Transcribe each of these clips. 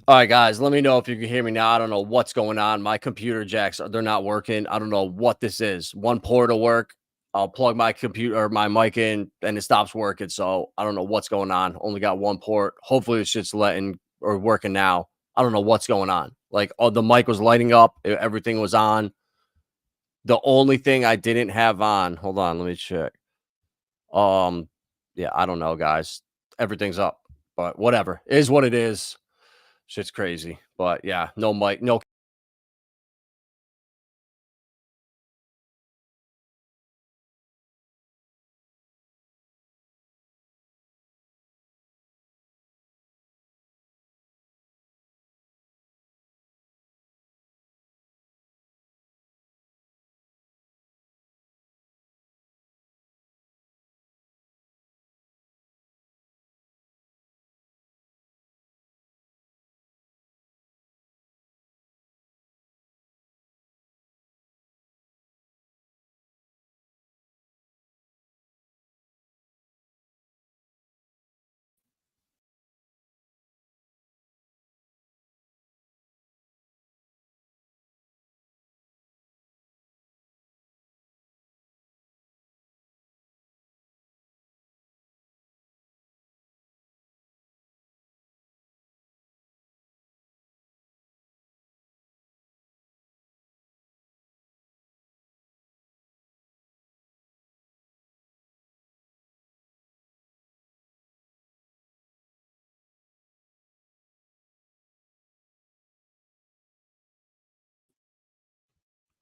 All right, guys, let me know if you can hear me now. I don't know what's going on. My computer jacks, they're not working. I don't know what this is. One port will work. I'll plug my computer or my mic in and it stops working. So I don't know what's going on. Only got one port. Hopefully it's just letting or working now. I don't know what's going on. Like, oh, the mic was lighting up, everything was on. The only thing I didn't have on, hold on, let me check. Um, yeah, I don't know, guys. Everything's up, but whatever. It is what it is. Shit's crazy. But yeah, no mic, no.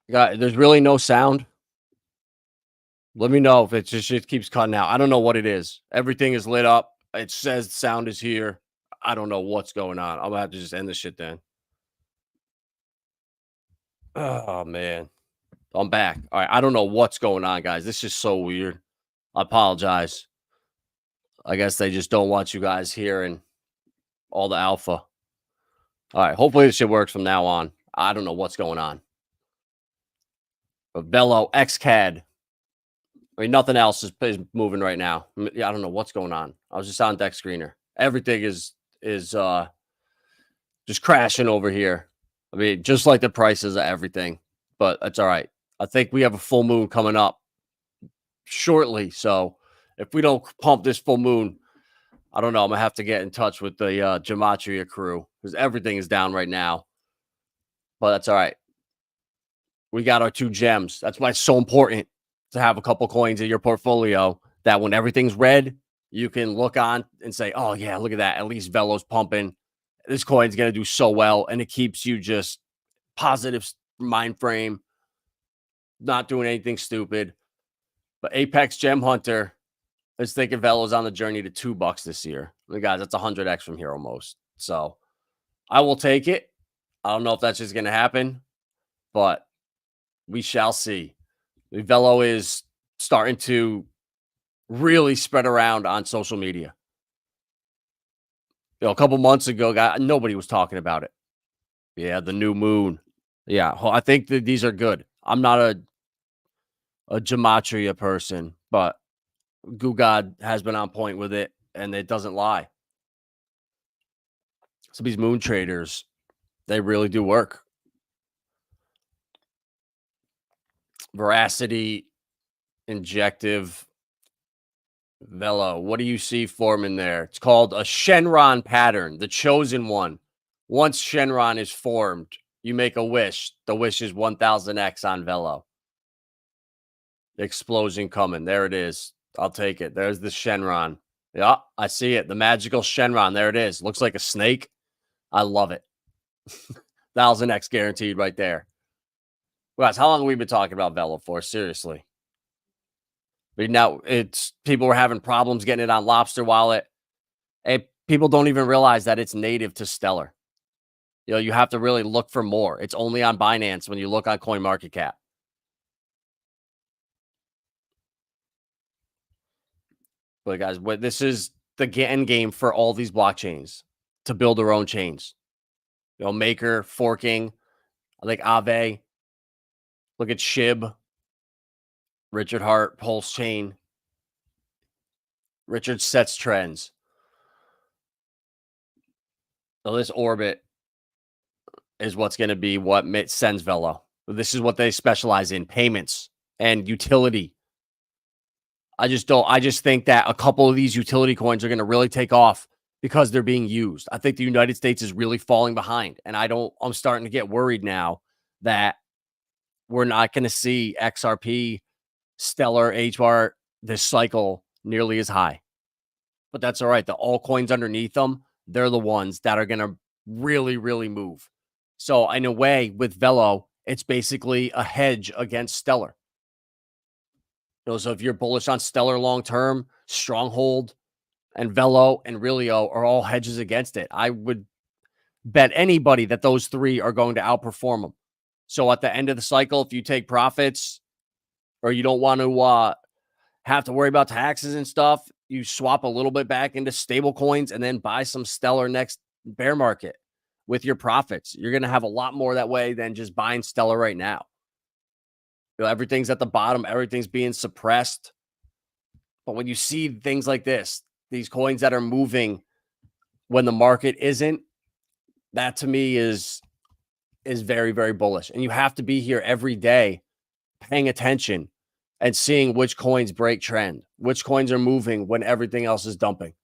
There's really no sound. Let me know if it just shit keeps cutting out. I don't know what it is. Everything is lit up. It says sound is here. I don't know what's going on. I'm gonna have to just end this shit then. Oh man. I'm back. All right. I don't know what's going on, guys. This is so weird. I apologize. I guess they just don't want you guys hearing all the alpha. All right. Hopefully this shit works from now on. I don't know what's going on. But Velo, XCAD. I mean, nothing else is moving right now. Yeah, I don't know what's going on. I was just on deck screener. Everything is just crashing over here. I mean, just like the prices of everything, but that's all right. I think we have a full moon coming up shortly. So if we don't pump this full moon, I don't know. I'm gonna have to get in touch with the Gematria crew because everything is down right now. But that's all right. We got our two gems. That's why it's so important to have a couple coins in your portfolio that when everything's red, you can look on and say, oh, yeah, look at that. At least Velo's pumping. This coin's going to do so well. And it keeps you just positive mind frame, not doing anything stupid. But Apex Gem Hunter is thinking Velo's on the journey to $2 this year. I mean, guys, that's 100x from here almost. So I will take it. I don't know if that's just going to happen, but we shall see. Velo is starting to really spread around on social media. A couple months ago, nobody was talking about it. Yeah, the new moon. Yeah, I think that these are good. I'm not a gematria person, but Goo God has been on point with it, and it doesn't lie. Some of these moon traders, they really do work. Veracity, injective, Velo. What do you see forming there? It's called a Shenron pattern, the chosen one. Once Shenron is formed, you make a wish. The wish is 1000x on Velo. Explosion coming. There it is. I'll take it. There's the Shenron. Yeah, I see it. The magical Shenron. There it is. Looks like a snake. I love it. 1000x guaranteed right there. Guys, how long have we been talking about Velo for? Seriously. But now it's people were having problems getting it on Lobster Wallet. Hey, people don't even realize that it's native to Stellar. You have to really look for more. It's only on Binance when you look on CoinMarketCap. But guys, this is the end game for all these blockchains to build their own chains. Maker, forking, I think Aave. Look at Shib, Richard Hart, Pulse Chain. Richard sets trends. So this Orbit, is what's going to be what sends Velo. This is what they specialize in, payments and utility. I just think that a couple of these utility coins are going to really take off because they're being used. I think the United States is really falling behind. And I'm starting to get worried now that we're not going to see XRP, Stellar, HBAR this cycle nearly as high. But that's all right. The altcoins underneath them, they're the ones that are going to really, really move. So in a way, with Velo, it's basically a hedge against Stellar. So if you're bullish on Stellar long term, Stronghold and Velo and Relio are all hedges against it. I would bet anybody that those three are going to outperform them. So at the end of the cycle, if you take profits or you don't want to have to worry about taxes and stuff, you swap a little bit back into stable coins and then buy some Stellar next bear market with your profits. You're going to have a lot more that way than just buying Stellar right now. Everything's at the bottom. Everything's being suppressed. But when you see things like this, these coins that are moving when the market isn't, that to me is very, very bullish. And you have to be here every day paying attention and seeing which coins break trend, which coins are moving when everything else is dumping.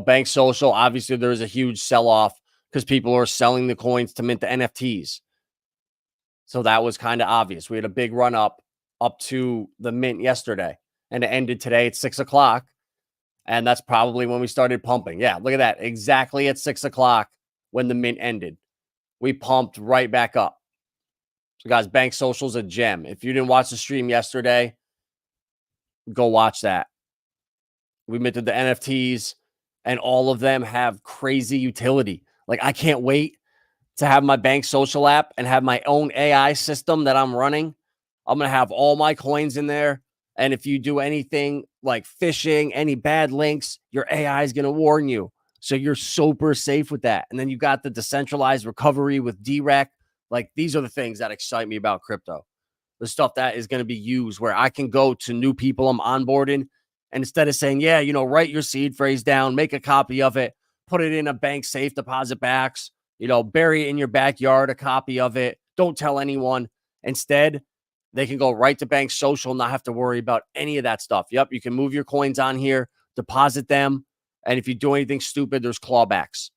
Bank Social, obviously there was a huge sell-off because people are selling the coins to mint the NFTs. So that was kind of obvious. We had a big run up to the mint yesterday, and it ended today at 6 o'clock. And that's probably when we started pumping. Yeah, look at that. Exactly at 6 o'clock when the mint ended, we pumped right back up. So guys, Bank Social's a gem. If you didn't watch the stream yesterday, go watch that. We minted the NFTs, and all of them have crazy utility. Like, I can't wait to have my Bank Social app and have my own AI system that I'm running. I'm going to have all my coins in there. And if you do anything like phishing, any bad links, your AI is going to warn you. So you're super safe with that. And then you got the decentralized recovery with DREC. Like, these are the things that excite me about crypto. The stuff that is going to be used where I can go to new people I'm onboarding. And instead of saying, yeah, write your seed phrase down, make a copy of it, put it in a bank safe deposit box, bury it in your backyard, a copy of it. Don't tell anyone. Instead, they can go right to Bank Social, not have to worry about any of that stuff. Yep, you can move your coins on here, deposit them. And if you do anything stupid, there's clawbacks.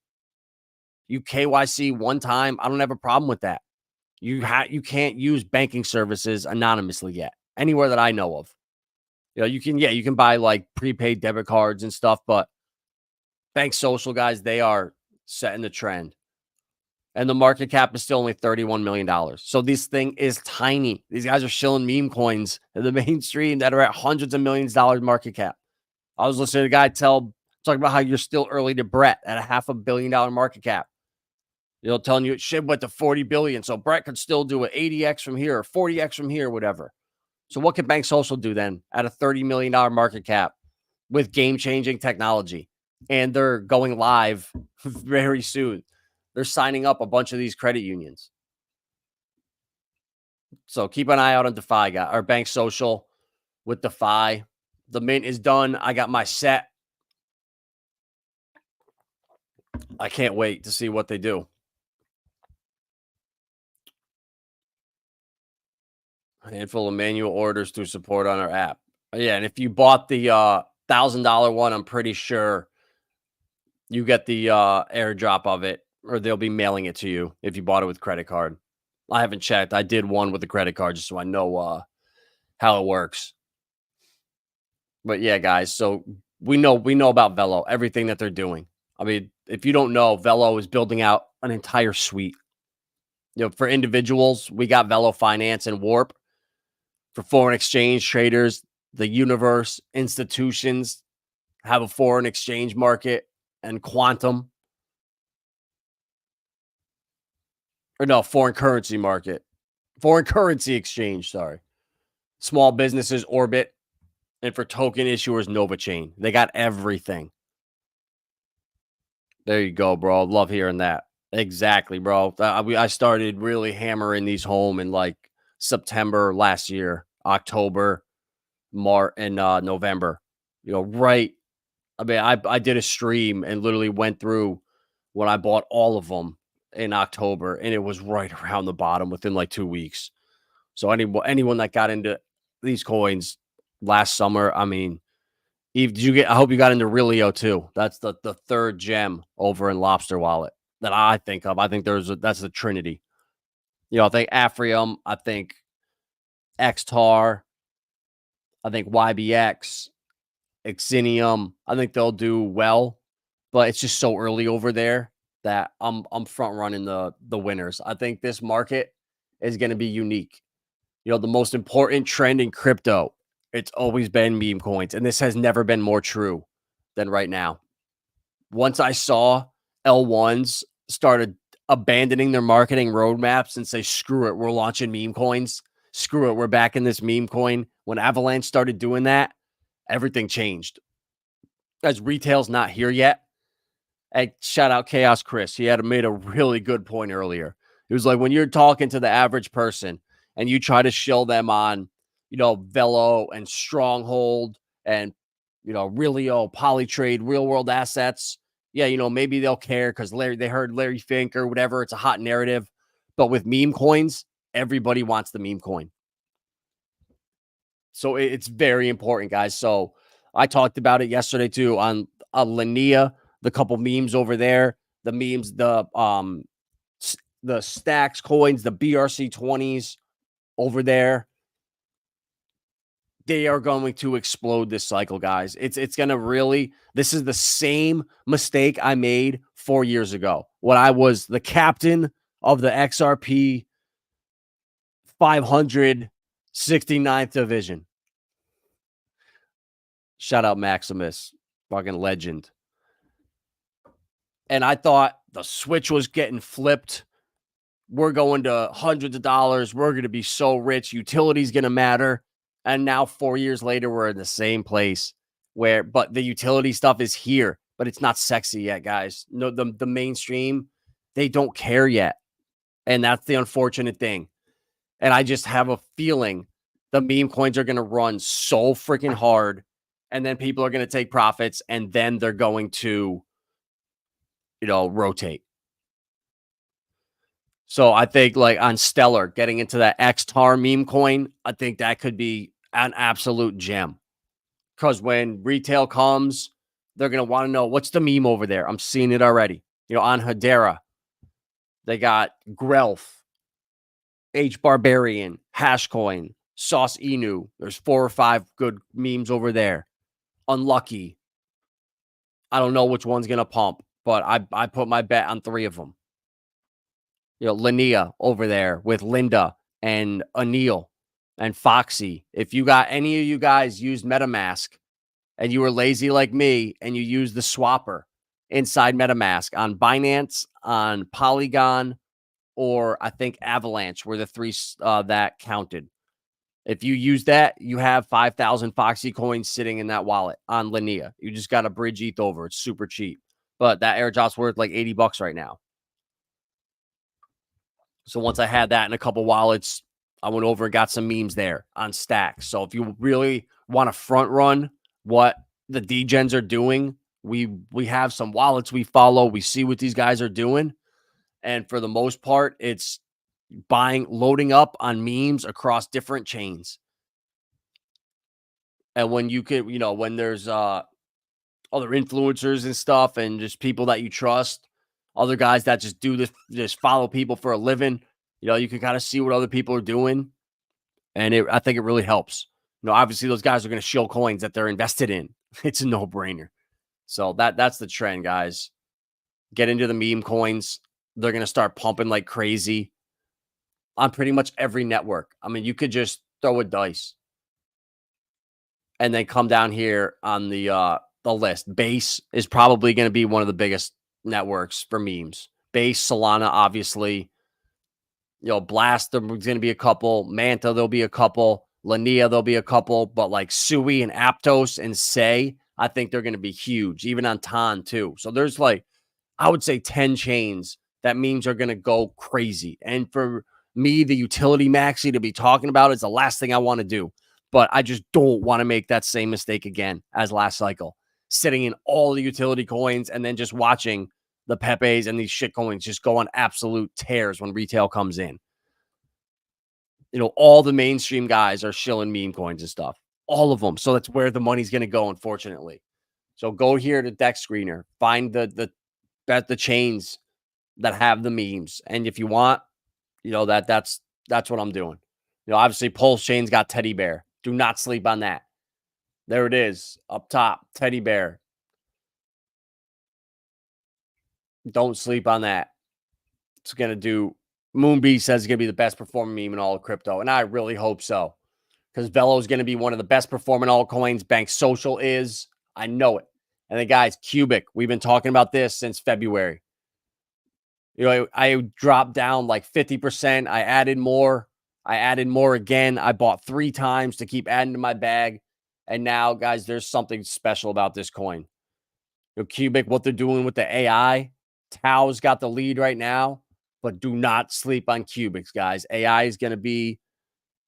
You KYC one time, I don't have a problem with that. You can't use banking services anonymously yet, anywhere that I know of. You can buy like prepaid debit cards and stuff, but Bank Social, guys, they are setting the trend. And the market cap is still only $31 million. So this thing is tiny. These guys are shilling meme coins in the mainstream that are at hundreds of millions of dollars market cap. I was listening to a guy talking about how you're still early to Brett at a $500 million market cap. Telling you it should went to 40 billion. So Brett could still do an 80x from here or 40x from here, whatever. So what can Bank Social do then at a $30 million market cap with game-changing technology? And they're going live very soon. They're signing up a bunch of these credit unions. So keep an eye out on DeFi, guy, or Bank Social with DeFi. The mint is done. I got my set. I can't wait to see what they do. A handful of manual orders through support on our app. Yeah, and if you bought the $1,000 one, I'm pretty sure you get the airdrop of it, or they'll be mailing it to you if you bought it with credit card. I haven't checked. I did one with the credit card just so I know how it works. But yeah, guys, so we know about Velo, everything that they're doing. I mean, if you don't know, Velo is building out an entire suite. For individuals, we got Velo Finance and Warp. For foreign exchange traders, the universe, institutions have a foreign exchange market, and Quantum. Or no, foreign currency market. Foreign currency exchange, sorry. Small businesses, Orbit. And for token issuers, Nova Chain. They got everything. There you go, bro. Love hearing that. Exactly, bro. I started really hammering these home in like September last year, October, March, and November. Right. I mean, I did a stream and literally went through when I bought all of them in October, and it was right around the bottom within like 2 weeks. So anyone that got into these coins last summer, I mean, Eve, did you get? I hope you got into Relio too. That's the third gem over in Lobster Wallet that I think of. I think that's the Trinity. I think Aphrium, I think XTAR, I think YBX, Exinium. I think they'll do well, but it's just so early over there that I'm front running the winners. I think this market is going to be unique. The most important trend in crypto, it's always been meme coins, and this has never been more true than right now. Once I saw L1s started abandoning their marketing roadmaps and say, screw it, we're launching meme coins. Screw it, we're back in this meme coin. When Avalanche started doing that, everything changed. As retail's not here yet. Hey, shout out Chaos Chris. He had made a really good point earlier. It was like when you're talking to the average person and you try to shill them on, Velo and Stronghold and, Relio, Polytrade, real world assets. Yeah, maybe they'll care because they heard Larry Fink or whatever. It's a hot narrative. But with meme coins, everybody wants the meme coin. So it's very important, guys. So I talked about it yesterday too on Linea, the couple memes over there, the memes, the stacks coins, the BRC20s over there. They are going to explode this cycle, guys. It's going to really, this is the same mistake I made 4 years ago when I was the captain of the XRP 569th division. Shout out Maximus, fucking legend. And I thought the switch was getting flipped. We're going to hundreds of dollars. We're going to be so rich. Utility's going to matter. And now 4 years later, we're in the same place but the utility stuff is here, but it's not sexy yet, guys. No, the mainstream, they don't care yet. And that's the unfortunate thing. And I just have a feeling the meme coins are going to run so freaking hard. And then people are going to take profits. And then they're going to, rotate. So I think like on Stellar, getting into that XTAR meme coin, I think that could be an absolute gem. Because when retail comes, they're going to want to know what's the meme over there. I'm seeing it already. On Hedera, they got Grelf, H Barbarian, Hashcoin, Sauce Inu. There's 4 or 5 good memes over there. Unlucky. I don't know which one's going to pump, but I put my bet on 3 of them. Linea over there with Linda and Anil and Foxy. If you got any of you guys used MetaMask and you were lazy like me and you used the swapper inside MetaMask on Binance, on Polygon, or I think Avalanche were the 3 that counted. If you use that, you have 5,000 Foxy coins sitting in that wallet on Linea. You just got to bridge ETH over. It's super cheap. But that airdrop's worth like $80 right now. So once I had that in a couple wallets, I went over and got some memes there on Stacks. So if you really want to front run what the degens are doing, we have some wallets we follow. We see what these guys are doing. And for the most part, it's loading up on memes across different chains. And when you could, when there's other influencers and stuff and just people that you trust, other guys that just do this, just follow people for a living, you can kind of see what other people are doing. And I think it really helps. Obviously those guys are going to shill coins that they're invested in. It's a no-brainer. So that's the trend, guys. Get into the meme coins. They're going to start pumping like crazy on pretty much every network. I mean, you could just throw a dice and then come down here on the list. Base is probably going to be one of the biggest networks for memes. Base, Solana, obviously. Blast, there's going to be a couple. Manta, there'll be a couple. Linea, there'll be a couple. But like Sui and Aptos and Say, I think they're going to be huge. Even on Ton, too. So there's like, I would say 10 chains that memes are going to go crazy. And for me, the utility maxi to be talking about is the last thing I want to do. But I just don't want to make that same mistake again as last cycle. Sitting in all the utility coins and then just watching the Pepes and these shit coins just go on absolute tears when retail comes in. All the mainstream guys are shilling meme coins and stuff. All of them. So that's where the money's going to go, unfortunately. So go here to Deck Screener, find the chains that have the memes, and if you want, that's what I'm doing. Obviously, Pulse Chain's got Teddy Bear. Do not sleep on that. There it is up top, Teddy Bear. Don't sleep on that. It's gonna do. Moonbee says it's gonna be the best performing meme in all of crypto, and I really hope so, because Velo is gonna be one of the best performing altcoins. Bank Social is. I know it. And then, guys, Cubic. We've been talking about this since February. I dropped down like 50%. I added more. Again. I bought 3 times to keep adding to my bag. And now, guys, there's something special about this coin. Cubic, what they're doing with the AI. Tao's got the lead right now. But do not sleep on Cubics, guys. AI is going to be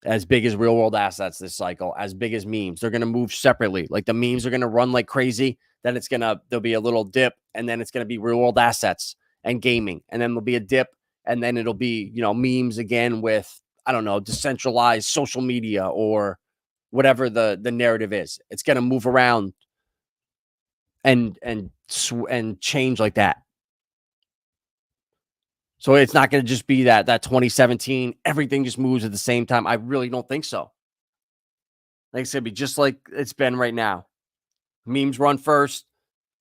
as big as real world assets this cycle, as big as memes. They're going to move separately. Like the memes are going to run like crazy. Then there'll be a little dip, and then it's going to be real world assets and gaming. And then there'll be a dip, and then it'll be, memes again with, I don't know, decentralized social media or whatever the narrative is. It's going to move around and change like that. So it's not going to just be that 2017, everything just moves at the same time. I really don't think so. Like I said, be just like it's been right now. Memes run first,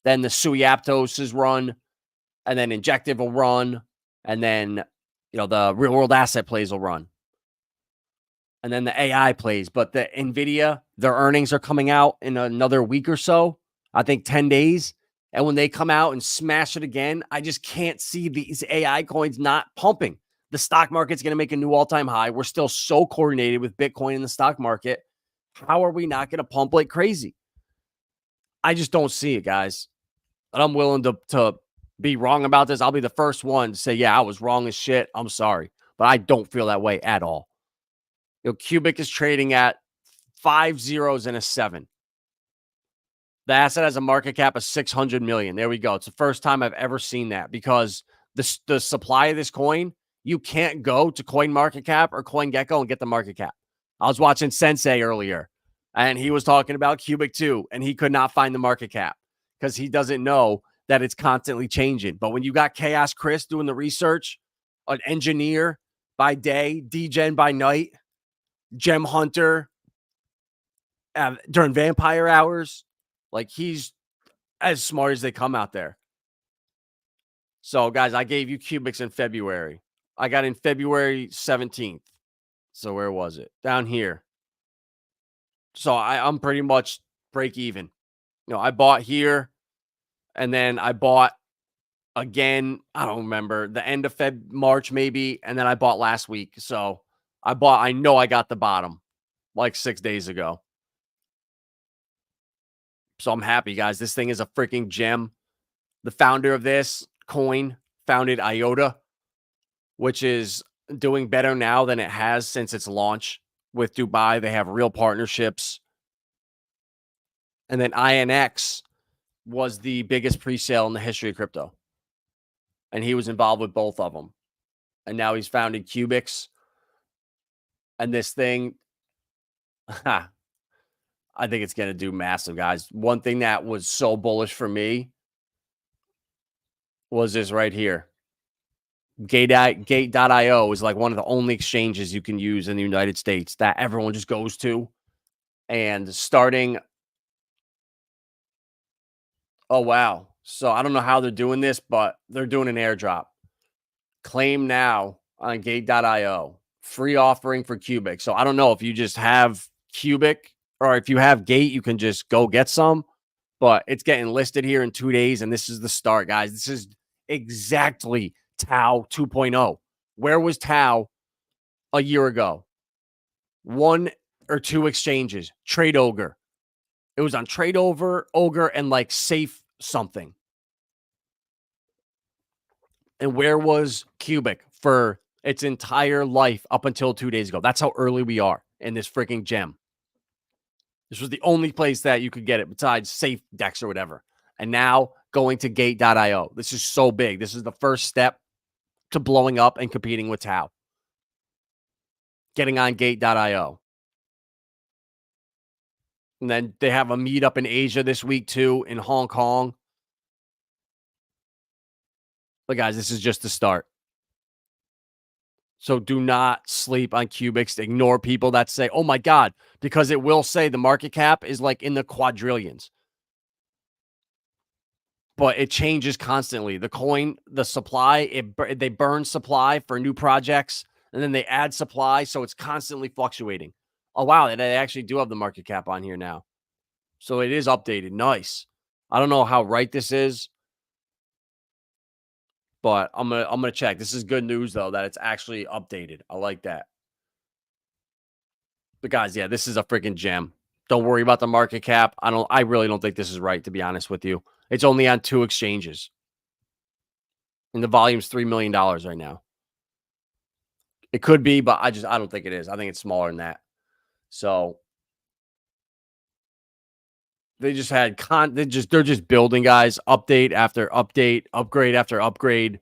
then the Sui Aptos run, and then Injective will run, and then, the real world asset plays will run. And then the AI plays. But the NVIDIA, their earnings are coming out in another week or so. I think 10 days. And when they come out and smash it again, I just can't see these AI coins not pumping. The stock market's going to make a new all-time high. We're still so coordinated with Bitcoin in the stock market. How are we not going to pump like crazy? I just don't see it, guys. And I'm willing to be wrong about this. I'll be the first one to say, yeah, I was wrong as shit. I'm sorry. But I don't feel that way at all. Cubic is trading at 5 zeros and a 7. The asset has a market cap of 600 million. There we go. It's the first time I've ever seen that, because the supply of this coin, you can't go to CoinMarketCap or CoinGecko and get the market cap. I was watching Sensei earlier, and he was talking about Cubic too, and he could not find the market cap because he doesn't know that it's constantly changing. But when you got Chaos Chris doing the research, an engineer by day, degen by night, Gem Hunter during vampire hours, like he's as smart as they come out there. So, guys, I gave you Cubics in February. I got in February 17th. So where was it? Down here. So I'm pretty much break even. I bought here, and then I bought again. I don't remember, the end of March maybe, and then I bought last week. So I know I got the bottom like 6 days ago. So I'm happy, guys. This thing is a freaking gem. The founder of this coin founded IOTA, which is doing better now than it has since its launch with Dubai. They have real partnerships. And then INX was the biggest pre-sale in the history of crypto. And he was involved with both of them. And now he's founded Cubics. And this thing, I think it's going to do massive, guys. One thing that was so bullish for me was this right here. Gate.io is like one of the only exchanges you can use in the United States that everyone just goes to. And starting, oh, wow. So I don't know how they're doing this, but they're doing an airdrop. Claim now on Gate.io. Free offering for Cubic. So I don't know if you just have Cubic, or if you have Gate, you can just go get some. But it's getting listed here in 2 days, and this is the start, guys. This is exactly Tau 2.0. Where was Tau a year ago? 1 or 2 exchanges. Trade Ogre. It was on Trade Ogre, and like Safe something. And where was Cubic for its entire life up until 2 days ago? That's how early we are in this freaking gem. This was the only place that you could get it besides Safe Dex or whatever. And now going to Gate.io. This is so big. This is the first step to blowing up and competing with Tau. Getting on Gate.io. And then they have a meetup in Asia this week too, in Hong Kong. But guys, this is just the start. So do not sleep on Cubics. Ignore people that say, oh my God, because it will say the market cap is like in the quadrillions. But it changes constantly. The coin, the supply, they burn supply for new projects, and then they add supply, so it's constantly fluctuating. Oh, wow, they actually do have the market cap on here now. So it is updated. Nice. I don't know how right this is, but I'm gonna check. This is good news though that it's actually updated. I like that. But guys, yeah, this is a freaking gem. Don't worry about the market cap. I really don't think this is right, to be honest with you. It's only on 2 exchanges. And the volume's $3 million right now. It could be, but I don't think it is. I think it's smaller than that. So they just had they're just building, guys, update after update, upgrade after upgrade.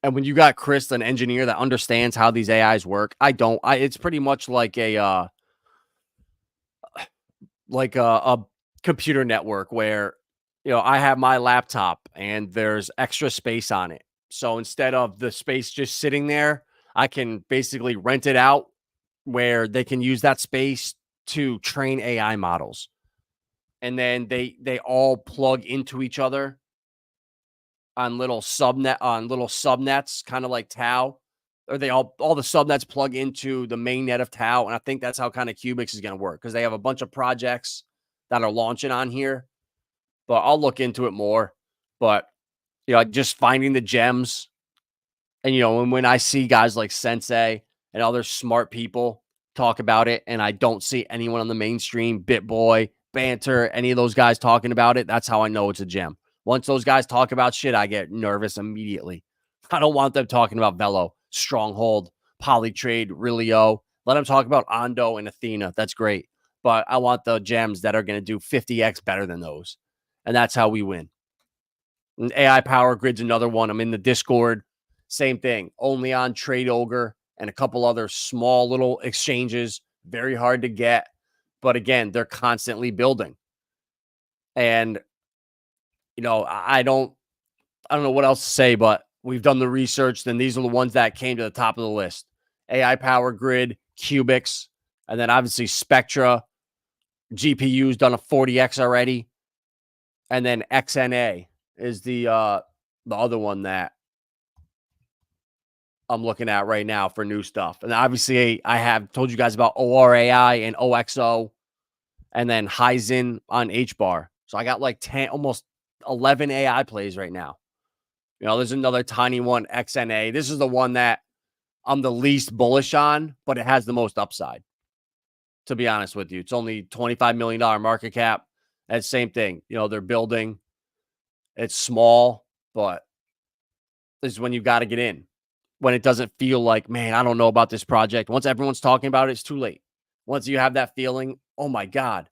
And when you got Chris, an engineer that understands how these AIs work, it's pretty much like a computer network where, I have my laptop and there's extra space on it. So instead of the space just sitting there, I can basically rent it out where they can use that space to train AI models. And then they all plug into each other on little subnets, kind of like Tau, or they all the subnets plug into the main net of Tau. And I think that's how kind of Cubics is going to work, because they have a bunch of projects that are launching on here. But I'll look into it more. But just finding the gems, and when I see guys like Sensei and other smart people talk about it, and I don't see anyone on the mainstream, BitBoy, Banter, any of those guys talking about it, that's how I know it's a gem. Once those guys talk about shit, I get nervous immediately. I don't want them talking about Velo, Stronghold, Polytrade, Relio. Let them talk about Ondo and Athena. That's great. But I want the gems that are going to do 50x better than those. And that's how we win. And AI Power Grid's another one. I'm in the Discord. Same thing. Only on Trade Ogre and a couple other small little exchanges. Very hard to get. But again, they're constantly building. And I don't know what else to say, but we've done the research. Then these are the ones that came to the top of the list: AI Power Grid, Cubics, and then obviously Spectra. GPU's done a 40x already, and then XNA is the other one that I'm looking at right now for new stuff. And obviously, I have told you guys about ORAI and OXO, and then Hyzen on HBAR. So I got like 10, almost 11 AI plays right now. There's another tiny one, XNA. This is the one that I'm the least bullish on, but it has the most upside, to be honest with you. It's only $25 million market cap. And same thing. They're building. It's small, but this is when you got to get in. When it doesn't feel like, man, I don't know about this project. Once everyone's talking about it, it's too late. Once you have that feeling, oh my God,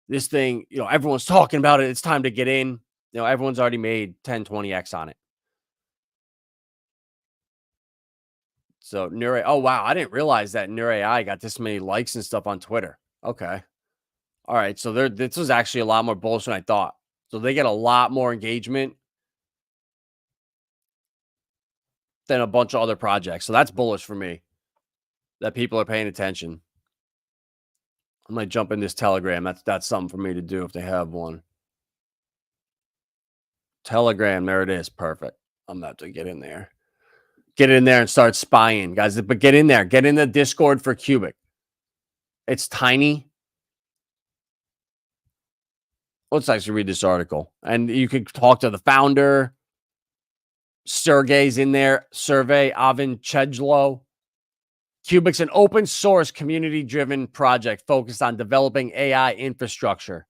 this thing, everyone's talking about it, it's time to get in. Everyone's already made 10, 20x on it. So Nure, oh wow, I didn't realize that NurAI got this many likes and stuff on Twitter. Okay. All right, so this was actually a lot more bullish than I thought. So they get a lot more engagement than a bunch of other projects. So that's bullish for me, that people are paying attention. I might jump in this Telegram. That's something for me to do if they have one. Telegram, there it is. Perfect. I'm about to get in there. Get in there and start spying, guys. But get in there. Get in the Discord for Cubic. It's tiny. Let's actually read this article. And you can talk to the founder. Sergey's in there. Survey Avin Chedlo. Cubic's an open source, community-driven project focused on developing AI infrastructure.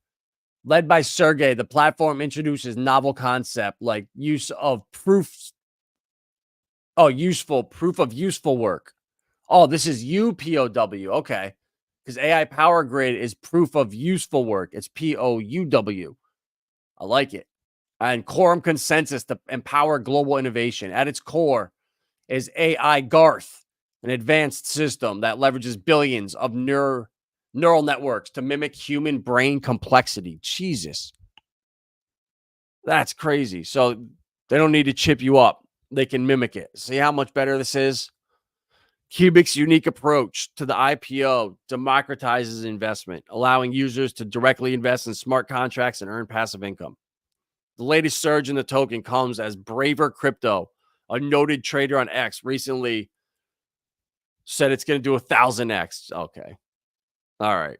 Led by Sergey, the platform introduces novel concept like use of proof of useful work. Oh, this is UPOW. Okay. Because AI Power Grid is proof of useful work. It's POUW. I like it. And quorum consensus to empower global innovation. At its core is AI Garth, an advanced system that leverages billions of neural networks to mimic human brain complexity. Jesus, that's crazy. So they don't need to chip you up. They can mimic it. See how much better this is? Cubic's unique approach to the IPO democratizes investment, allowing users to directly invest in smart contracts and earn passive income. The latest surge in the token comes as Braver Crypto, a noted trader on X, recently said it's going to do 1,000x. Okay. All right.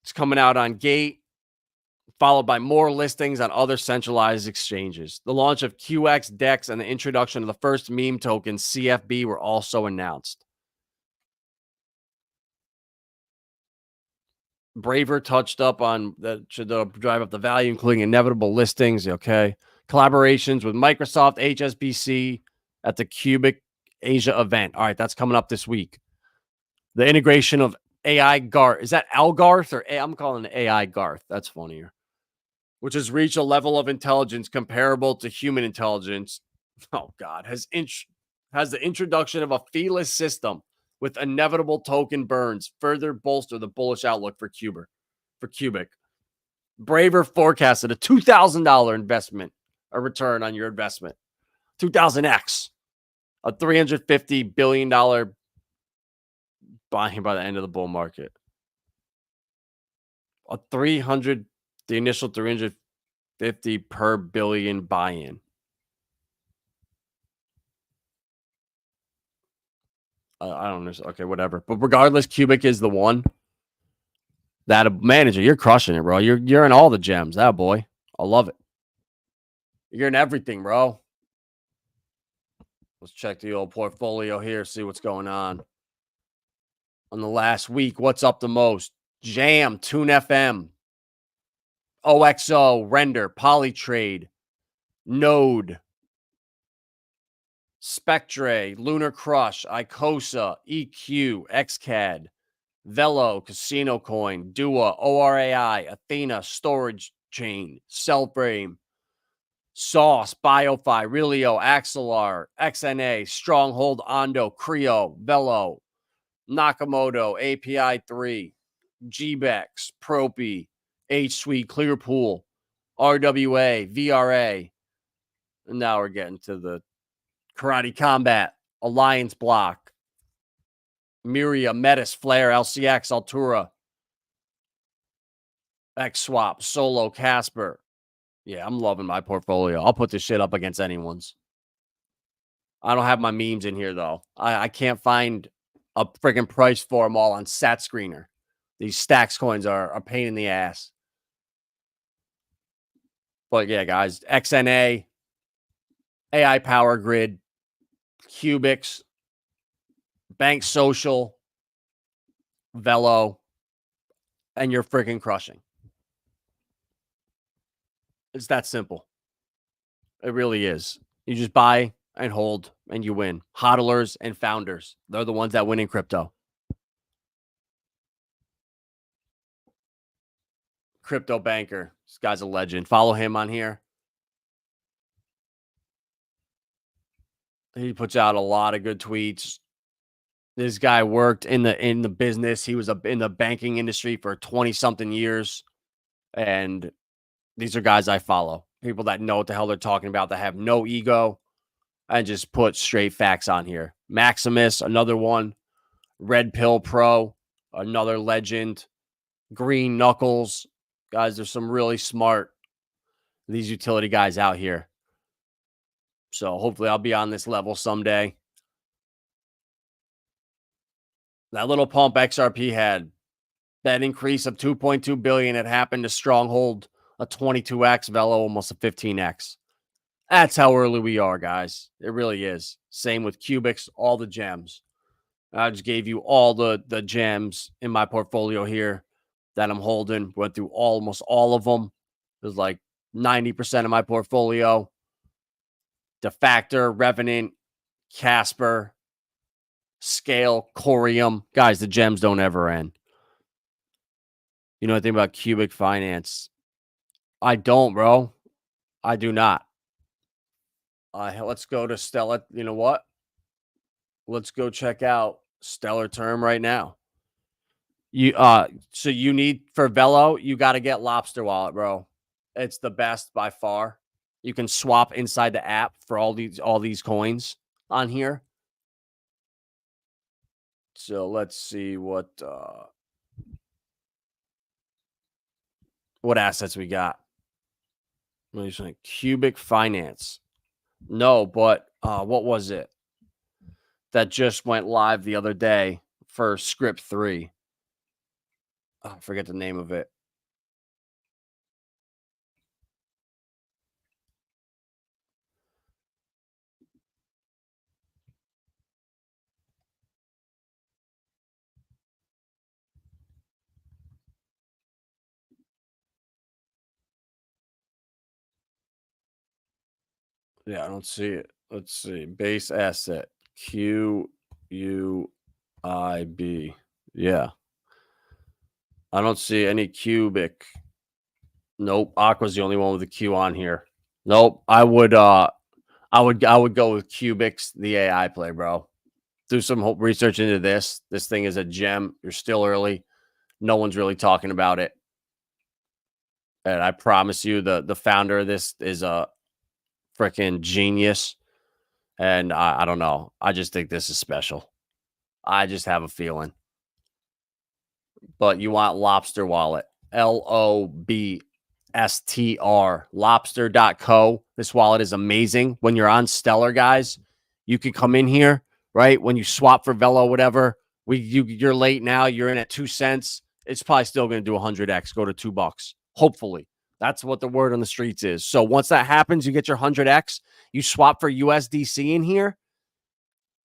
It's coming out on Gate, followed by more listings on other centralized exchanges. The launch of QX DEX and the introduction of the first meme token, CFB, were also announced. Braver touched up on that should drive up the value, including inevitable listings. Okay. Collaborations with Microsoft, HSBC at the Cubic Asia event. All right. That's coming up this week. The integration of AI Garth. Is that Algarth or I'm calling it AI Garth? That's funnier. Which has reached a level of intelligence comparable to human intelligence. Oh God, has the introduction of a feeless system with inevitable token burns further bolster the bullish outlook for Cubic. Braver forecasted a $2,000 investment, a return on your investment, 2,000x, a $350 billion buying by the end of the bull market. The initial 350 per billion buy-in. I don't know. Okay, whatever. But regardless, Cubic is the one. That manager, you're crushing it, bro. You're in all the gems. That boy. I love it. You're in everything, bro. Let's check the old portfolio here, see what's going on. On the last week, what's up the most? Jam, Tune FM, OXO, Render, Polytrade, Node, Spectre, Lunar Crush, Icosa, EQ, XCAD, Velo, Casino Coin, Dua, ORAI, Athena, Storage Chain, Cellframe, Sauce, BioFi, Relio, Axelar, XNA, Stronghold, Ondo, Creo, Velo, Nakamoto, API 3, GBEX, Propy, H-Suite, Clearpool, RWA, VRA. And now we're getting to the Karate Combat, Alliance Block, Miria, Metis, Flare, LCX, Altura, XSwap, Solo, Casper. Yeah, I'm loving my portfolio. I'll put this shit up against anyone's. I don't have my memes in here, though. I can't find a freaking price for them all on Sat Screener. These Stacks coins are a pain in the ass. But yeah, guys, XNA, AI Power Grid, Cubics, Bank Social, Velo, and you're freaking crushing. It's that simple. It really is. You just buy and hold and you win. Hodlers and founders, they're the ones that win in crypto. Crypto Banker. This guy's a legend. Follow him on here. He puts out a lot of good tweets. This guy worked in the business. He was in the banking industry for 20 something years. And these are guys I follow. People that know what the hell they're talking about, that have no ego and just put straight facts on here. Maximus, another one. Red Pill Pro, another legend. Green Knuckles. Guys, there's some really smart these utility guys out here. So hopefully I'll be on this level someday. That little pump XRP had, that increase of 2.2 billion, it happened to Stronghold a 22x, Velo almost a 15x. That's how early we are, guys. It really is. Same with Cubics, all the gems. I just gave you all the gems in my portfolio here that I'm holding. Went through almost all of them. There's like 90% of my portfolio. Defactor, Revenant, Casper, Scale, Corium. Guys, the gems don't ever end. You know anything about Cubic Finance? I don't, bro. I do not. Let's go to Stellar. You know what? Let's go check out Stellar Term right now. So you need for Velo, you got to get Lobster Wallet, bro. It's the best by far. You can swap inside the app for all these coins on here. So let's see what assets we got. Cubic Finance. No, but what was it that just went live the other day for Script 3? Oh, I forget the name of it. Yeah, I don't see it. Let's see. Base asset. QUIB. Yeah. I don't see any cubic. Nope. Aqua's the only one with a Q on here. Nope. I would go with Cubics, the AI play, bro. Do some research into this. This thing is a gem. You're still early. No one's really talking about it. And I promise you, the founder of this is a freaking genius. And I don't know. I just think this is special. I just have a feeling. But you want Lobster Wallet. LOBSTR. Lobster.co. This wallet is amazing. When you're on Stellar, guys, you can come in here, right? When you swap for Velo, whatever, you're late now. You're in at 2 cents. It's probably still going to do 100x, go to $2. Hopefully. That's what the word on the streets is. So once that happens, you get your 100x. You swap for USDC in here.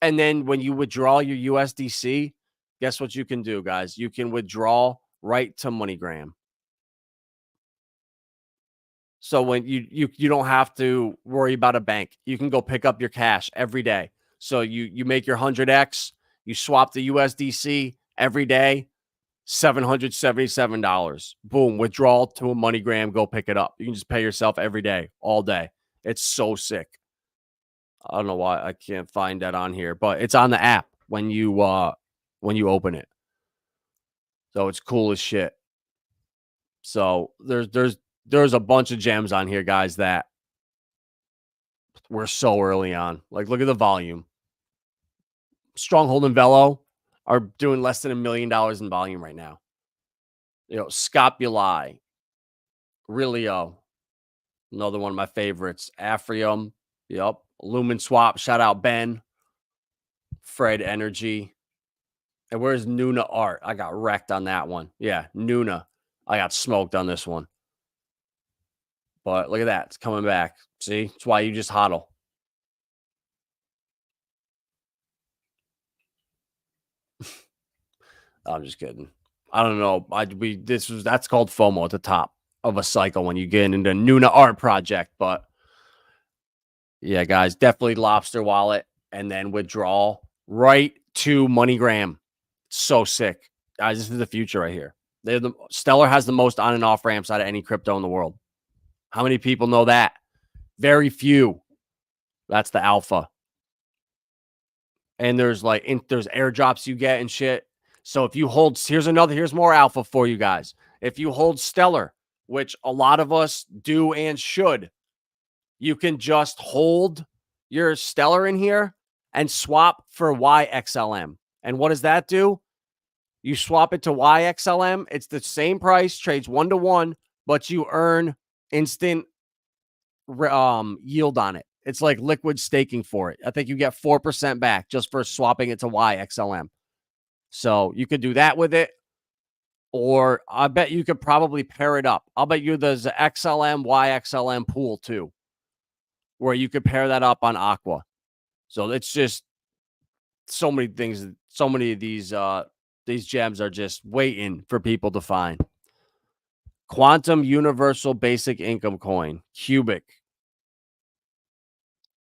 And then when you withdraw your USDC, guess what you can do, guys? You can withdraw right to MoneyGram. So when you don't have to worry about a bank. You can go pick up your cash every day. So you make your 100x, you swap the USDC every day, $777. Boom, withdrawal to a MoneyGram, go pick it up. You can just pay yourself every day, all day. It's so sick. I don't know why I can't find that on here, but it's on the app when you open it. So it's cool as shit. So there's a bunch of gems on here, guys, that we're so early on. Like, look at the volume. Stronghold and Velo are doing less than $1 million in volume right now. Scopuli, Rilio, another one of my favorites. Afrium, yep. Lumen Swap, shout out Ben. Fred Energy. And where's Nuna Art? I got wrecked on that one. Yeah, Nuna. I got smoked on this one. But look at that. It's coming back. See? That's why you just hodl. I'm just kidding. I don't know. That's called FOMO at the top of a cycle when you get into Nuna Art project. But yeah, guys, definitely Lobster Wallet and then withdraw right to MoneyGram. So sick. Guys, this is the future right here. Stellar has the most on and off ramps out of any crypto in the world. How many people know that? Very few. That's the alpha. And there's airdrops you get and shit. So if you hold, here's more alpha for you guys. If you hold Stellar, which a lot of us do and should, you can just hold your Stellar in here and swap for YXLM. And what does that do? You swap it to YXLM. It's the same price, trades 1-to-1, but you earn instant yield on it. It's like liquid staking for it. I think you get 4% back just for swapping it to YXLM. So you could do that with it. Or I bet you could probably pair it up. I'll bet you there's an XLM, YXLM pool too, where you could pair that up on Aqua. So it's just so many things. So many of these gems are just waiting for people to find. Quantum Universal Basic Income Coin, Cubic.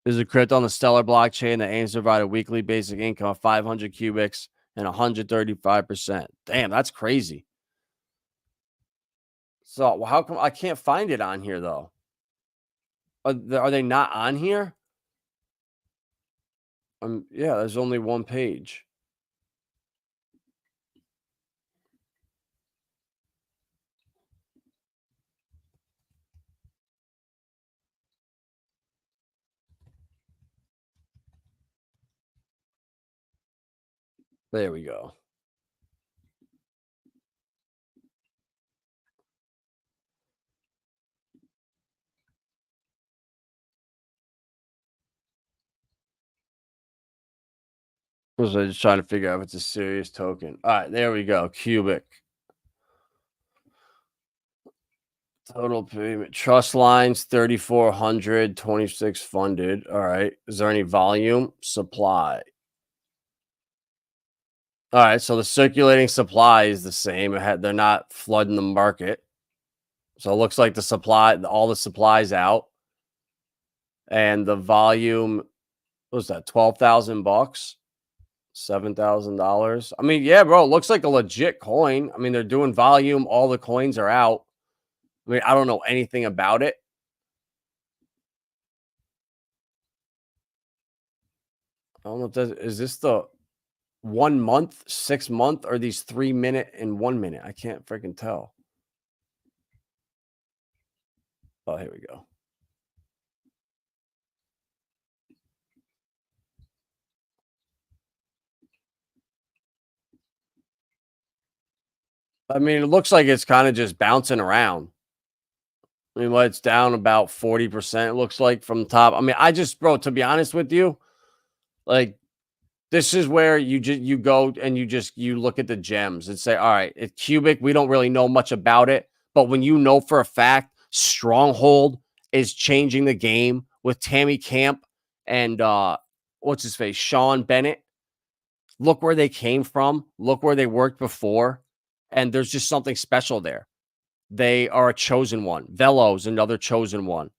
This is a crypto on the Stellar blockchain that aims to provide a weekly basic income of 500 cubics and 135%. Damn, that's crazy. So how come I can't find it on here though? Are they not on here? Yeah, there's only one page. There we go. Was I just trying to figure out if it's a serious token? All right, there we go. Cubic total payment trust lines 3,400 26 funded. All right, is there any volume supply? All right, so the circulating supply is the same. They're not flooding the market, so it looks like the supply, all the supplies out, and the volume what was that 12,000 bucks. $7,000. I mean, yeah, bro, it looks like a legit coin. I mean, they're doing volume. All the coins are out. I mean, I don't know anything about it. I don't know if is this the 1 month, 6 month, or these 3 minute and 1 minute? I can't freaking tell. Oh, here we go. I mean, it looks like it's kind of just bouncing around. I mean, well, it's down about 40%, it looks like from the top. I mean, bro, to be honest with you, like this is where you go and you look at the gems and say, all right, it's cubic. We don't really know much about it, but when you know for a fact Stronghold is changing the game with Tammy Camp and what's his face, Sean Bennett. Look where they came from. Look where they worked before, and there's just something special there. They are a chosen one. Velo's another chosen one.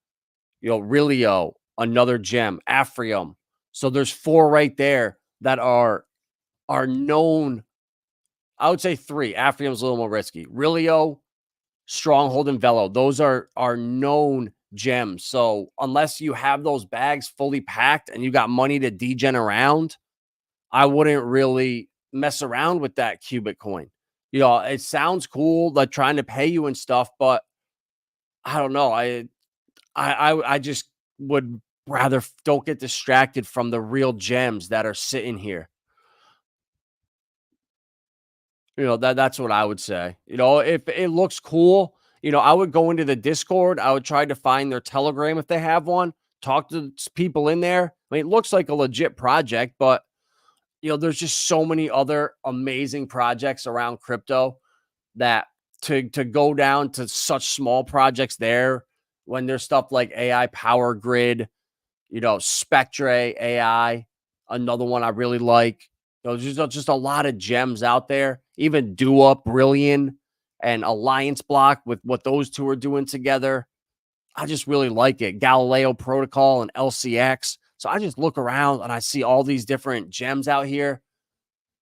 You know, Rilio, another gem. Aphrium. So there's four right there that are known. I would say three. Aphrium's a little more risky. Rilio, Stronghold, and Velo. Those are known gems. So unless you have those bags fully packed and you got money to degen around, I wouldn't really mess around with that cubic coin. You know, it sounds cool, like trying to pay you and stuff, but I don't know. I just would rather don't get distracted from the real gems that are sitting here. You know, that's what I would say. You know, if it looks cool, you know, I would go into the Discord. I would try to find their Telegram if they have one. Talk to people in there. I mean, it looks like a legit project, but you know, there's just so many other amazing projects around crypto that to go down to such small projects there when there's stuff like AI Power Grid, you know, Spectre AI, another one I really like. You know, there's just a lot of gems out there. Even Dua, Brilliant, and Alliance Block with what those two are doing together. I just really like it. Galileo Protocol and LCX. So I just look around and I see all these different gems out here.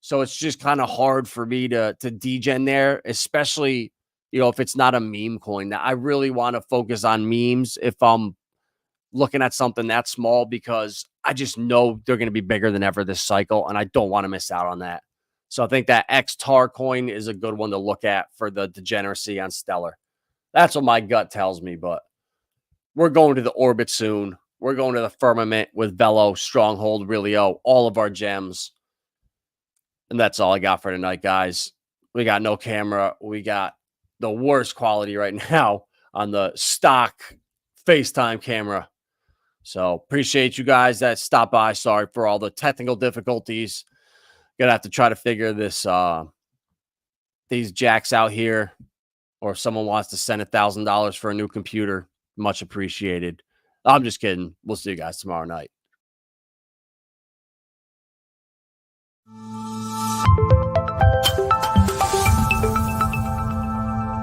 So it's just kind of hard for me to degen there, especially you know if it's not a meme coin. Now I really want to focus on memes if I'm looking at something that small because I just know they're going to be bigger than ever this cycle, and I don't want to miss out on that. So I think that XTAR coin is a good one to look at for the degeneracy on Stellar. That's what my gut tells me, but we're going to the orbit soon. We're going to the firmament with Velo, Stronghold, Rilio, all of our gems. And that's all I got for tonight, guys. We got no camera. We got the worst quality right now on the stock FaceTime camera. So appreciate you guys that stopped by. Sorry for all the technical difficulties. Gonna have to try to figure this these jacks out here, or if someone wants to send $1,000 for a new computer, much appreciated. I'm just kidding. We'll see you guys tomorrow night.